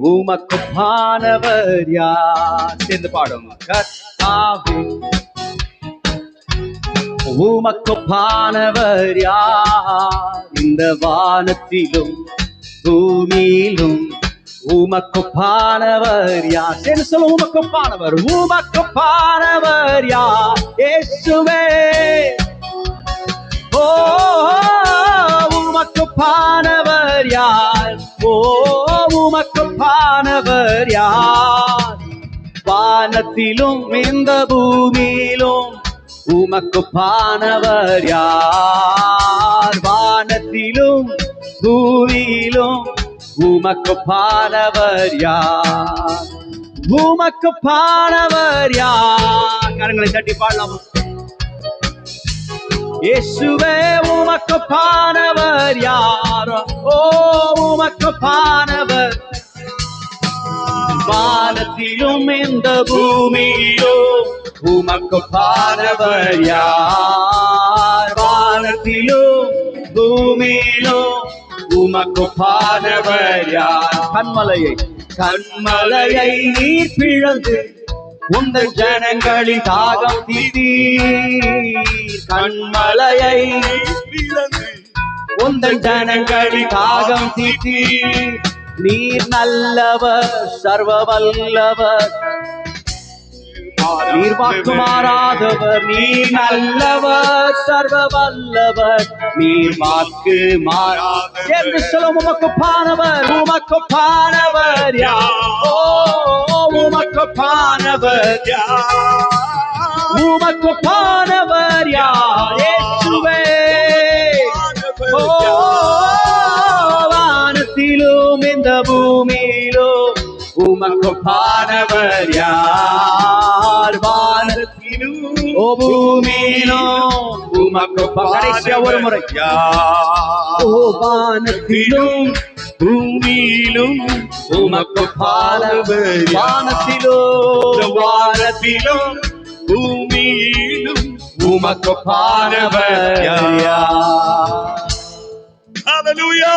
உமக்குப்பானவர் யார்? சேர்ந்து பாடும். கர்த்தாவே உமக்குப்பானவர் யார்? இந்த வானத்திலும் பூமியிலும் உமக்குப்பானவர் யார்? சேர்ந்து சொல்ல. உமக்குப்பானவர், உமக்குப்பானவர் யார்? இயேசுவே. ஓ உமக்குப்பானவர் யார்? ஓ உமக்குப்பானவர் யார்? வானத்திலும் இந்த பூமியிலும் உமக்குப்பானவர் யார்? வானத்திலும் பூமியிலும் உமக்குப்பானவர் யார்? உமக்குப்பானவர் யார்? கரங்களை தட்டி பாடலாம். இயேசுவே உமக்குப்பானவர் யார்? ஓ உமக்குப்பானவர். வானத்திலும் இந்த பூமியிலும் உமக்குப்பானவர் யார்? வானத்திலும் பூமியிலும் உமக்குப்பானவர் யார்? கண்மலையை நீர் பிளந்து உங்கள் ஜனங்களின் தாகம் தீர்த்தீர். கண்மலையை பிளந்து உங்கள் ஜனங்களின் தாகம் தீர்த்தீர். நீர் நல்லவர், சர்வ வல்லவர், நீர் வாக்கு மாறாதவர். நீர் நல்லவர், சர்வ வல்லவர், நீர் வாக்கு மாறாதவர். என்று சொல்லும். உமக்குப்பானவர், உமக்குப்பானவர் யார்? ஓ உமக்குப்பானவர் யார்? உமக்குப்பானவர் யார்? இயேசுவே. ஓ வானத்திலும் இந்த பூமியிலும் உமக்குப்பானவர் யார்? வானத்திலும் ஓ பூமியிலும் உமக்குப்பானவர். ஒரு முறை. ஓ வானத்திலும் பூமியிலும் உமக்குப்பானவர். வானத்திலும் வானத்திலும் பூமியிலும் உமக்குப்பானவர் யார்? ஹல்லேலூயா.